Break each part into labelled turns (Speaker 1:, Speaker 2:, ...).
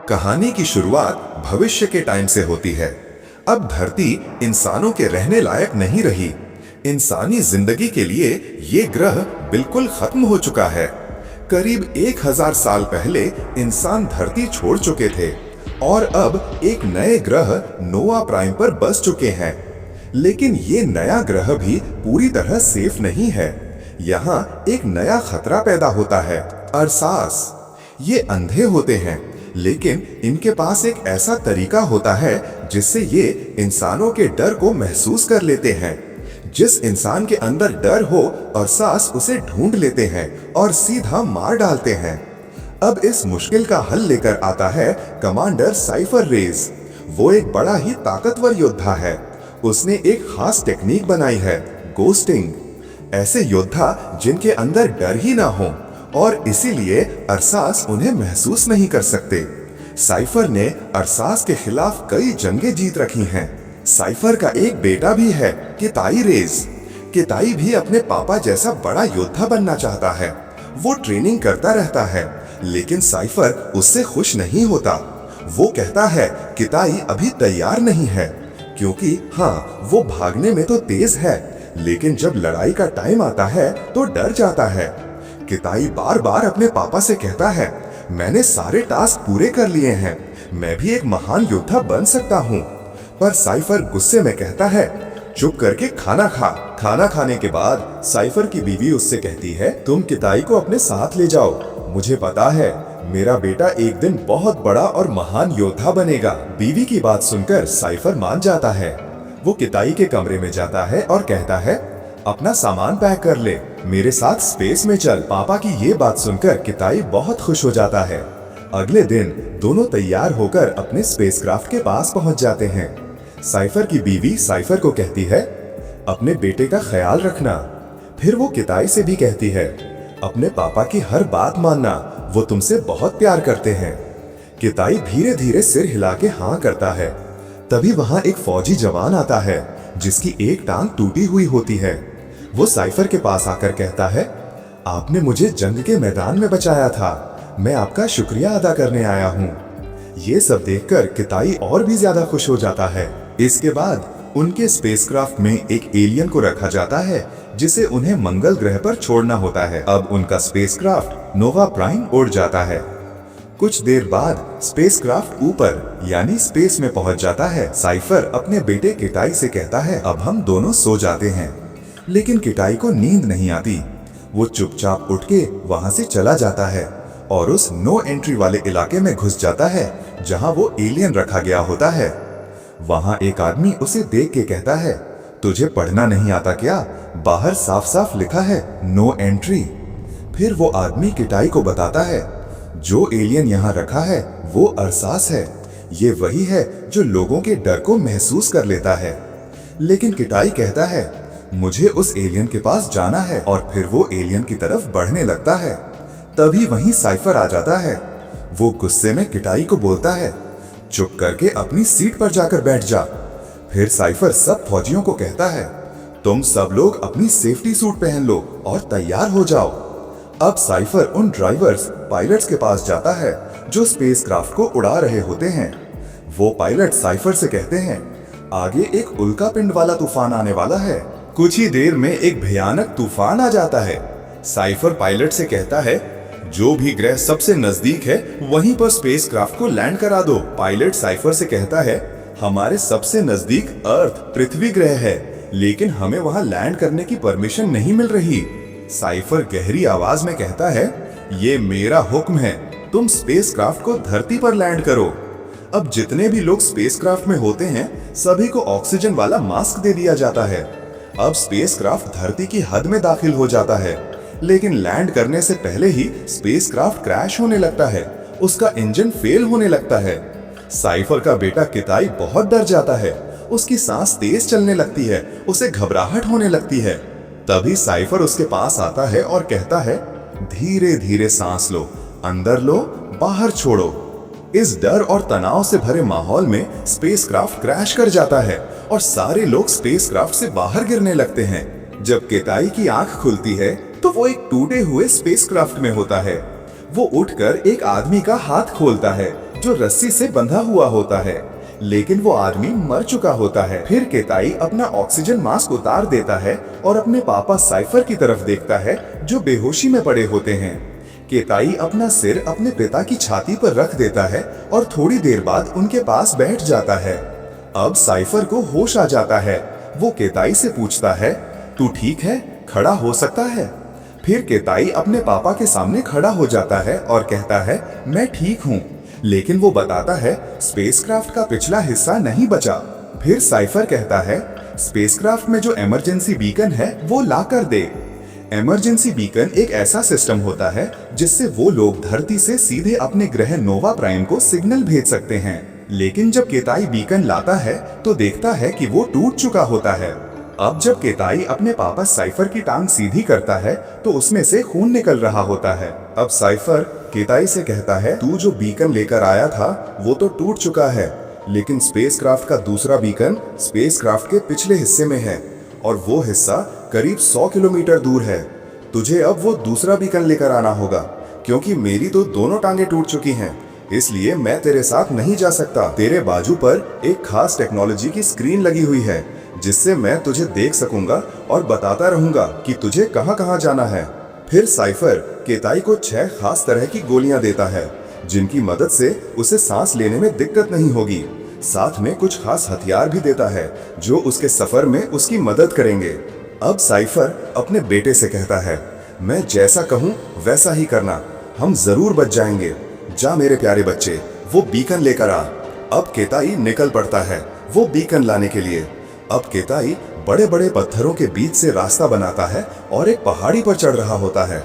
Speaker 1: कहानी की शुरुआत भविष्य के टाइम से होती है। अब धरती इंसानों के रहने लायक नहीं रही। इंसानी जिंदगी के लिए ये ग्रह बिल्कुल खत्म हो चुका है। करीब 1000 साल पहले इंसान धरती छोड़ चुके थे और अब एक नए ग्रह नोआ प्राइम पर बस चुके हैं। लेकिन ये नया ग्रह भी पूरी तरह सेफ नहीं है। यहाँ एक नया खतरा पैदा होता है, अरसास। ये अंधे होते हैं, लेकिन इनके पास एक ऐसा तरीका होता है जिससे ये इंसानों के डर को महसूस कर लेते हैं। जिस इंसान के अंदर डर हो और सास उसे ढूंढ लेते हैं और सीधा मार डालते हैं। अब इस मुश्किल का हल लेकर आता है कमांडर साइफर रेज। वो एक बड़ा ही ताकतवर योद्धा है। उसने एक खास टेक्निक बनाई है, गोस्टिंग। ऐसे योद्धा जिनके अंदर डर ही ना हो और इसीलिए अरसास उन्हें महसूस नहीं कर सकते। साइफर ने अरसास के खिलाफ कई जंगें जीत रखी हैं। साइफर का एक बेटा भी है, किताई रेज। किताई भी अपने पापा जैसा बड़ा योद्धा बनना चाहता है। वो ट्रेनिंग करता रहता है, लेकिन साइफर उससे खुश नहीं होता। वो कहता है किताई अभी तैयार नहीं है, क्योंकि हाँ, वो भागने में तो तेज है, लेकिन जब लड़ाई का टाइम आता है तो डर जाता है। किताई बार बार अपने पापा से कहता है, मैंने सारे टास्क पूरे कर लिए हैं, मैं भी एक महान योद्धा बन सकता हूँ। पर साइफर गुस्से में कहता है, चुप करके खाना खा। खाना खाने के बाद साइफर की बीवी उससे कहती है, तुम किताई को अपने साथ ले जाओ। मुझे पता है मेरा बेटा एक दिन बहुत बड़ा और महान योद्धा बनेगा। बीवी की बात सुनकर साइफर मान जाता है। वो किताई के कमरे में जाता है और कहता है, अपना सामान पैक कर ले, मेरे साथ स्पेस में चल। पापा की ये बात सुनकर किताई बहुत खुश हो जाता है। अगले दिन दोनों तैयार होकर अपने स्पेसक्राफ्ट के पास पहुंच जाते हैं। साइफर की बीवी साइफर को कहती है, अपने बेटे का ख्याल रखना। फिर वो किताई से भी कहती है, अपने पापा की हर बात मानना, वो तुमसे बहुत प्यार करते हैं। किताई धीरे धीरे सिर हिला के हाँ करता है। तभी वहां एक फौजी जवान आता है जिसकी एक टांग टूटी हुई होती है। वो साइफर के पास आकर कहता है, आपने मुझे जंग के मैदान में बचाया था, मैं आपका शुक्रिया अदा करने आया हूँ। ये सब देखकर किताई और भी ज्यादा खुश हो जाता है। इसके बाद उनके स्पेसक्राफ्ट में एक एलियन को रखा जाता है जिसे उन्हें मंगल ग्रह पर छोड़ना होता है। अब उनका स्पेसक्राफ्ट नोवा प्राइम उड़ जाता है। कुछ देर बाद स्पेसक्राफ्ट ऊपर यानी स्पेस में पहुंच जाता है। साइफर अपने बेटे किताई से कहता है, अब हम दोनों सो जाते हैं। लेकिन किताई को नींद नहीं आती। वो चुपचाप उठ के वहां से चला जाता है और उस नो एंट्री वाले इलाके में घुस जाता है जहां वो एलियन रखा गया होता है। वहां एक आदमी उसे देख के कहता है, तुझे पढ़ना नहीं आता क्या? बाहर साफ साफ लिखा है नो एंट्री। फिर वो आदमी किताई को बताता है, जो एलियन यहाँ रखा है वो अरसास है। ये वही है जो लोगों के डर को महसूस कर लेता है। लेकिन किताई कहता है, मुझे उस एलियन के पास जाना है, और फिर वो एलियन की तरफ बढ़ने लगता है। तभी वहीं साइफर आ जाता है। वो गुस्से में किताई को बोलता है, चुप करके अपनी सीट पर जाकर बैठ जा। फिर साइफर सब फौजियों को कहता है, तुम सब लोग अपनी सेफ्टी सूट पहन लो और तैयार हो जाओ। अब साइफर उन ड्राइवर्स पायलट्स के पास जाता है जो स्पेसक्राफ्ट को उड़ा रहे होते हैं। वो पायलट साइफर से कहते हैं, आगे एक उल्का पिंड वाला तूफान आने वाला है। कुछ ही देर में एक भयानक तूफान आ जाता है। साइफर पायलट से कहता है, जो भी ग्रह सबसे नजदीक है वहीं पर स्पेसक्राफ्ट को लैंड करा दो। पायलट साइफर से कहता है, हमारे सबसे नजदीक अर्थ पृथ्वी ग्रह है, लेकिन हमें वहां लैंड करने की परमिशन नहीं मिल रही। साइफर गहरी आवाज में कहता है, ये मेरा हुक्म है, तुम स्पेसक्राफ्ट को धरती पर लैंड करो। अब जितने भी लोग स्पेसक्राफ्ट में होते हैं सभी को ऑक्सीजन वाला मास्क दे दिया जाता है। अब स्पेसक्राफ्ट धरती की हद में दाखिल हो जाता है, लेकिन लैंड करने से पहले ही स्पेसक्राफ्ट क्रैश होने लगता है। उसका इंजन फेल होने लगता है। साइफर का बेटा किताई बहुत डर जाता है। उसकी सांस तेज चलने लगती है, उसे घबराहट होने लगती है। तभी साइफर उसके पास आता है और कहता है, धीरे धीरे सांस लो, अंदर लो, बाहर छोड़ो। इस डर और तनाव से भरे माहौल में स्पेसक्राफ्ट क्रैश कर जाता है और सारे लोग स्पेसक्राफ्ट से बाहर गिरने लगते हैं। जब किताई की आंख खुलती है तो वो एक टूटे हुए स्पेसक्राफ्ट में होता है। वो उठकर एक आदमी का हाथ खोलता है जो रस्सी से बंधा हुआ होता है, लेकिन वो आदमी मर चुका होता है। फिर केताई अपना ऑक्सीजन मास्क उतार देता है और अपने पापा साइफर की तरफ देखता है, जो बेहोशी में पड़े होते हैं। केताई अपना सिर अपने पिता की छाती पर रख देता है और थोड़ी देर बाद उनके पास बैठ जाता है। अब साइफर को होश आ जाता है। वो केताई से पूछता है, तू ठीक है? खड़ा हो सकता है? फिर केताई अपने पापा के सामने खड़ा हो जाता है और कहता है, मैं ठीक हूँ। लेकिन वो बताता है, स्पेसक्राफ्ट का पिछला हिस्सा नहीं बचा। फिर साइफर कहता है, स्पेसक्राफ्ट में जो इमरजेंसी बीकन है वो ला कर दे। इमरजेंसी बीकन एक ऐसा सिस्टम होता है जिससे वो लोग धरती से सीधे अपने ग्रह नोवा प्राइम को सिग्नल भेज सकते हैं। लेकिन जब केताई बीकन लाता है तो देखता है कि वो टूट चुका होता है। अब जब केताई अपने पापा साइफर की टांग सीधी करता है तो उसमें से खून निकल रहा होता है। अब साइफर केताई से कहता है, तू जो बीकन लेकर आया था वो तो टूट चुका है, लेकिन स्पेसक्राफ्ट का दूसरा बीकन स्पेसक्राफ्ट के पिछले हिस्से में है और वो हिस्सा करीब 100 किलोमीटर दूर है। तुझे अब वो दूसरा बीकन लेकर आना होगा, क्योंकि मेरी तो दोनों टांगे टूट चुकी हैं, इसलिए मैं तेरे साथ नहीं जा सकता। तेरे बाजू पर एक खास टेक्नोलॉजी की स्क्रीन लगी हुई है, जिससे मैं तुझे देख सकूंगा और बताता रहूंगा कि तुझे कहां कहां जाना है। फिर साइफर केताई को 6 खास तरह की गोलियां देता है, जिनकी मदद से उसे सांस लेने में दिक्कत नहीं होगी। साथ में कुछ खास हथियार भी देता है, जो उसके सफर में उसकी मदद करेंगे। अब साइफर अपने बेटे से कहता है, मैं जैसा कहूं वैसा ही करना, हम जरूर बच जाएंगे। जा मेरे प्यारे बच्चे, वो बीकन लेकर आ। अब केताई निकल पड़ता है वो बीकन लाने के लिए। अब केताई बड़े बड़े पत्थरों के बीच से रास्ता बनाता है और एक पहाड़ी पर चढ़ रहा होता है।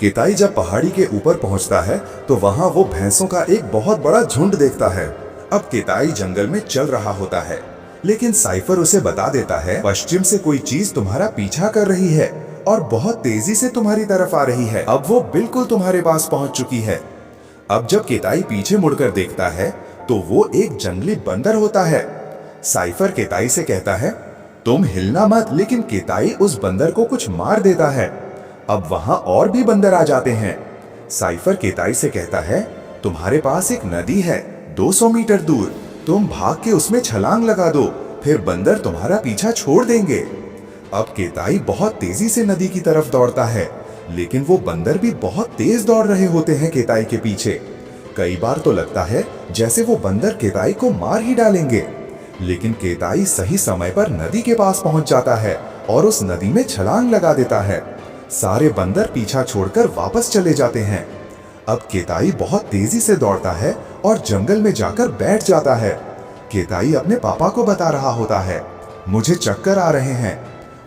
Speaker 1: केताई जब पहाड़ी के ऊपर पहुंचता है तो वहां वो भैंसों का एक बहुत बड़ा झुंड देखता है। अब केताई जंगल में चल रहा होता है, लेकिन साइफर उसे बता देता है, पश्चिम से कोई चीज तुम्हारा पीछा कर रही है और बहुत तेजी से तुम्हारी तरफ आ रही है। अब वो बिल्कुल तुम्हारे पास पहुंच चुकी है। अब जब केताई पीछे मुड़कर देखता है तो वो एक जंगली बंदर होता है। साइफर केताई से कहता है, तुम हिलना मत, लेकिन केताई उस बंदर को कुछ मार देता है। अब वहां और भी बंदर आ जाते हैं। साइफर केताई से कहता है, तुम्हारे पास एक नदी है 200 मीटर दूर, तुम भाग के उसमें छलांग लगा दो, फिर बंदर तुम्हारा पीछा छोड़ देंगे। अब केताई बहुत तेजी से नदी की तरफ दौड़ता है, लेकिन वो बंदर भी बहुत तेज दौड़ रहे होते हैं केताई के पीछे। कई बार तो लगता है जैसे वो बंदर केताई को मार ही डालेंगे, लेकिन केताई सही समय पर नदी के पास पहुंच जाता है और उस नदी में छलांग लगा देता है। सारे बंदर पीछा छोड़कर वापस चले जाते हैं। अब केताई बहुत तेजी से दौड़ता है और जंगल में जाकर बैठ जाता है। केताई अपने पापा को बता रहा होता है, मुझे चक्कर आ रहे हैं,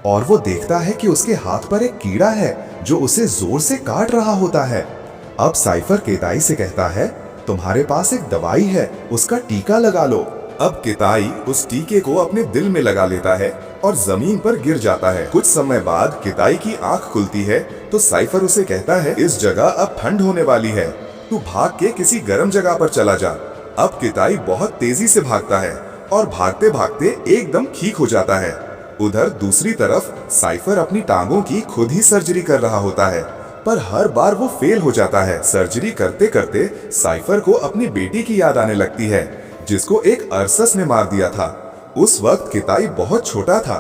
Speaker 1: और वो देखता है कि उसके हाथ पर एक कीड़ा है जो उसे जोर से काट रहा होता है। अब साइफर केताई से कहता है, तुम्हारे पास एक दवाई है, उसका टीका लगा लो। अब केताई उस टीके को अपने दिल में लगा लेता है और जमीन पर गिर जाता है। कुछ समय बाद केताई की आंख खुलती है तो साइफर उसे कहता है, इस जगह अब ठंड होने वाली है, तू भाग के किसी गर्म जगह पर चला जा। अब केताई बहुत तेजी से भागता है और भागते भागते एकदम ठीक हो जाता है। उधर दूसरी तरफ साइफर अपनी टांगों की खुद ही सर्जरी कर रहा होता है, पर हर बार वो फेल हो जाता है। सर्जरी करते करते साइफर को अपनी बेटी की याद आने लगती है, जिसको एक अरसस ने मार दिया था। उस वक्त केताई बहुत छोटा था।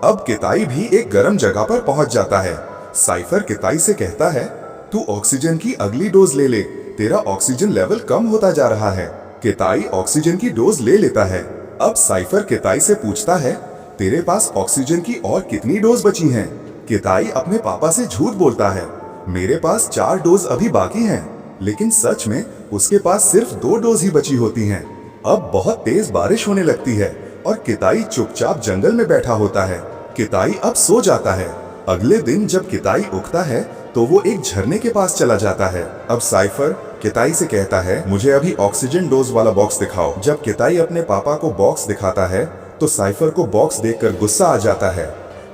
Speaker 1: अब केताई भी एक गर्म जगह पर पहुंच जाता है। साइफर केताई से कहता है, तू ऑक्सीजन की अगली डोज ले ले, तेरा ऑक्सीजन लेवल कम होता जा रहा है। केताई ऑक्सीजन की डोज ले लेता है। अब साइफर केताई से पूछता है, तेरे पास ऑक्सीजन की और कितनी डोज बची हैं? केताई अपने पापा से झूठ बोलता है, मेरे पास 4 डोज अभी बाकी हैं, लेकिन सच में उसके पास सिर्फ 2 डोज ही बची होती हैं। अब बहुत तेज बारिश होने लगती है और केताई चुपचाप जंगल में बैठा होता है। केताई अब सो जाता है। अगले दिन जब केताई उठता है तो वो एक झरने के पास चला जाता है। अब साइफर केताई से कहता है, मुझे अभी ऑक्सीजन डोज वाला बॉक्स दिखाओ। जब केताई अपने पापा को बॉक्स दिखाता है तो साइफर को बॉक्स देखकर गुस्सा आ जाता है,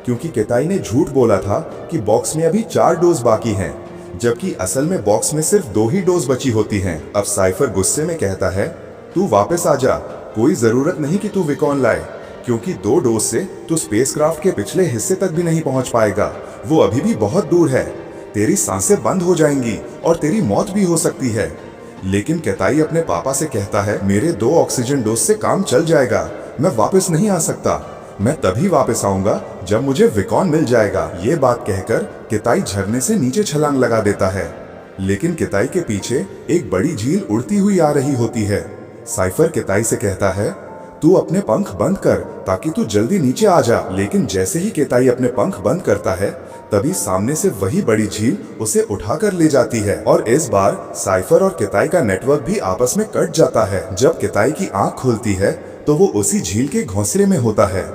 Speaker 1: क्योंकि केताई ने झूठ बोला था कि बॉक्स में अभी 4 डोज बाकी हैं, जबकि असल में बॉक्स में सिर्फ 2 ही डोज बची होती हैं। अब साइफर गुस्से में कहता है, तू वापस आ जा, कोई जरूरत नहीं कि तू विकॉन लाए, क्योंकि 2 डोज से तू स्पेसक्राफ्ट के पिछले हिस्से तक भी नहीं पहुंच पाएगा, वो अभी भी बहुत दूर है। तेरी सांसें बंद हो जाएंगी और तेरी मौत भी हो सकती है। लेकिन केताई अपने पापा से कहता है, मेरे 2 ऑक्सीजन डोज से काम चल जाएगा, मैं वापस नहीं आ सकता। मैं तभी वापस आऊंगा जब मुझे विकॉन मिल जाएगा। ये बात कहकर केताई झरने से नीचे छलांग लगा देता है। लेकिन केताई के पीछे एक बड़ी झील उड़ती हुई आ रही होती है। साइफर केताई से कहता है, तू अपने पंख बंद कर ताकि तू जल्दी नीचे आ जा। लेकिन जैसे ही केताई अपने पंख बंद करता है, तभी सामने से वही बड़ी झील उसे उठाकर ले जाती है और इस बार साइफर और केताई का नेटवर्क भी आपस में कट जाता है। जब केताई की आंख खुलती है तो वो उसी झील के घोंसले में होता है।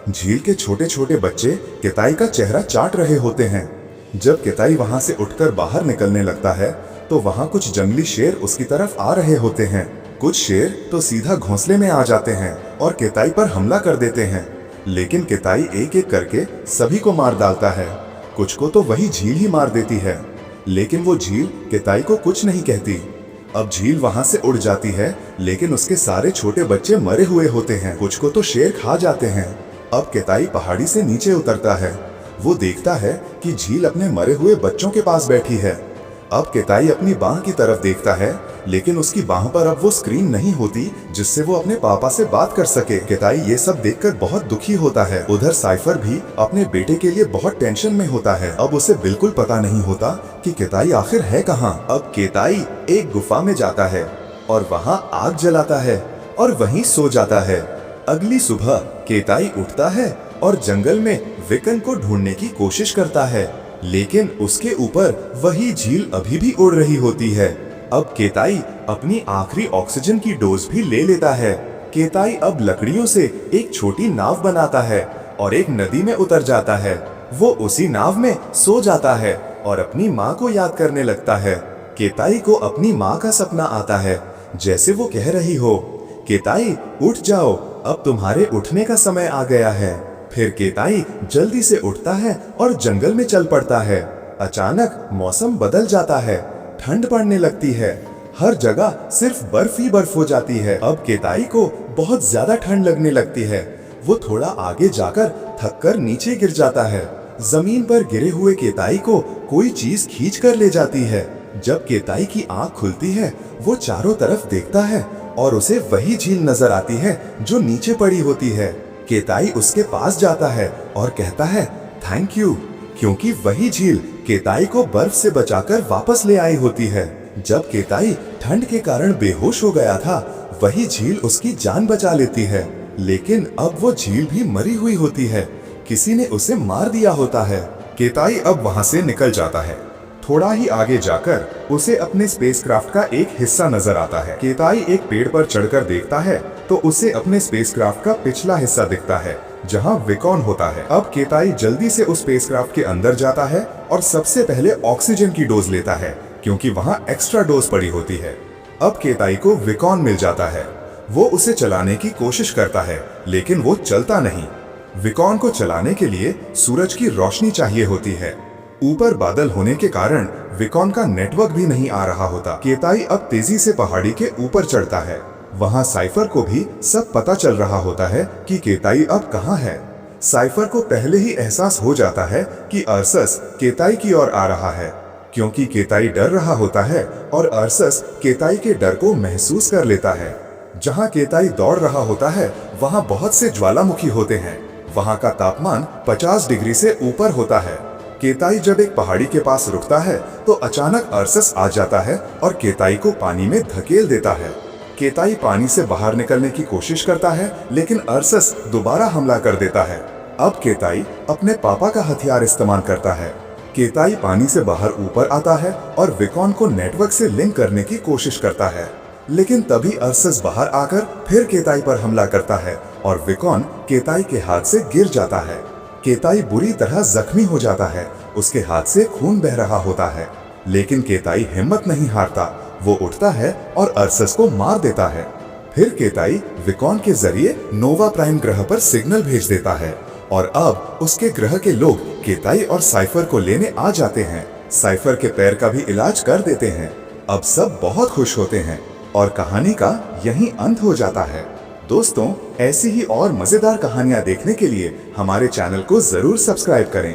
Speaker 1: झील के छोटे छोटे बच्चे केताई का चेहरा चाट रहे होते हैं। जब केताई वहां से उठकर बाहर निकलने लगता है तो वहां कुछ जंगली शेर उसकी तरफ आ रहे होते हैं। कुछ शेर तो सीधा घोंसले में आ जाते हैं और केताई पर हमला कर देते हैं। लेकिन केताई एक एक करके सभी को मार डालता है। कुछ को तो वही झील ही मार देती है, लेकिन वो झील केताई को कुछ नहीं कहती। अब झील वहां से उड़ जाती है, लेकिन उसके सारे छोटे बच्चे मरे हुए होते हैं। कुछ को तो शेर खा जाते हैं। अब केताई पहाड़ी से नीचे उतरता है। वो देखता है कि झील अपने मरे हुए बच्चों के पास बैठी है। अब केताई अपनी बाह की तरफ देखता है, लेकिन उसकी बाह पर अब वो स्क्रीन नहीं होती जिससे वो अपने पापा से बात कर सके। केताई ये सब देखकर बहुत दुखी होता है। उधर साइफर भी अपने बेटे के लिए बहुत टेंशन में होता है। अब उसे बिल्कुल पता नहीं होता कि केताई आखिर है कहाँ। अब केताई एक गुफा में जाता है और वहाँ आग जलाता है और वहीं सो जाता है। अगली सुबह केताई उठता है और जंगल में विकन को ढूंढने की कोशिश करता है, लेकिन उसके ऊपर वही झील अभी भी उड़ रही होती है। अब केताई अपनी आखिरी ऑक्सीजन की डोज भी ले लेता है। केताई अब लकड़ियों से एक छोटी नाव बनाता है और एक नदी में उतर जाता है। वो उसी नाव में सो जाता है और अपनी माँ को याद करने लगता है। केताई को अपनी माँ का सपना आता है, जैसे वो कह रही हो, केताई उठ जाओ, अब तुम्हारे उठने का समय आ गया है। फिर केताई जल्दी से उठता है और जंगल में चल पड़ता है। अचानक मौसम बदल जाता है, ठंड पड़ने लगती है। हर जगह सिर्फ बर्फ ही बर्फ हो जाती है। अब केताई को बहुत ज्यादा ठंड लगने लगती है। वो थोड़ा आगे जाकर थककर नीचे गिर जाता है। जमीन पर गिरे हुए केताई को कोई चीज खींच कर ले जाती है। जब केताई की आंख खुलती है, वो चारों तरफ देखता है और उसे वही झील नजर आती है जो नीचे पड़ी होती है। केताई उसके पास जाता है और कहता है, थैंक यू, क्योंकि वही झील केताई को बर्फ से बचाकर वापस ले आई होती है। जब केताई ठंड के कारण बेहोश हो गया था, वही झील उसकी जान बचा लेती है। लेकिन अब वो झील भी मरी हुई होती है, किसी ने उसे मार दिया होता है। केताई अब वहां से निकल जाता है। थोड़ा ही आगे जाकर उसे अपने स्पेसक्राफ्ट का एक हिस्सा नजर आता है। केताई एक पेड़ पर चढ़कर देखता है तो उसे अपने स्पेसक्राफ्ट का पिछला हिस्सा दिखता है, जहां विकॉन होता है। अब केताई जल्दी से उस स्पेसक्राफ्ट के अंदर जाता है और सबसे पहले ऑक्सीजन की डोज लेता है, क्योंकि वहां एक्स्ट्रा डोज पड़ी होती है। अब केताई को विकॉन मिल जाता है। वो उसे चलाने की कोशिश करता है, लेकिन वो चलता नहीं। विकॉन को चलाने के लिए सूरज की रोशनी चाहिए होती है। ऊपर बादल होने के कारण विकॉन का नेटवर्क भी नहीं आ रहा होता। केताई अब तेजी से पहाड़ी के ऊपर चढ़ता है। वहां साइफर को भी सब पता चल रहा होता है कि केताई अब कहाँ है। साइफर को पहले ही एहसास हो जाता है कि अर्सस केताई की ओर आ रहा है, क्योंकि केताई डर रहा होता है और अर्सस केताई के डर को महसूस कर लेता है। जहां केताई दौड़ रहा होता है, वहां बहुत से ज्वालामुखी होते हैं। वहां का तापमान 50 डिग्री से ऊपर होता है। केताई जब एक पहाड़ी के पास रुकता है तो अचानक अर्सस आ जाता है और केताई को पानी में धकेल देता है। केताई पानी से बाहर निकलने की कोशिश करता है, लेकिन अर्सस दोबारा हमला कर देता है। अब केताई अपने पापा का हथियार इस्तेमाल करता है। केताई पानी से बाहर ऊपर आता है और विकॉन को नेटवर्क से लिंक करने की कोशिश करता है, लेकिन तभी अर्सस बाहर आकर फिर केताई पर हमला करता है और विकॉन केताई के हाथ से गिर जाता है। केताई बुरी तरह जख्मी हो जाता है, उसके हाथ से खून बह रहा होता है, लेकिन केताई हिम्मत नहीं हारता। वो उठता है और अर्सस को मार देता है। फिर केताई विकॉन के जरिए नोवा प्राइम ग्रह पर सिग्नल भेज देता है और अब उसके ग्रह के लोग केताई और साइफर को लेने आ जाते हैं। साइफर के पैर का भी इलाज कर देते हैं। अब सब बहुत खुश होते हैं और कहानी का यहीं अंत हो जाता है। दोस्तों, ऐसी ही और मजेदार कहानियां देखने के लिए हमारे चैनल को जरूर सब्सक्राइब करें।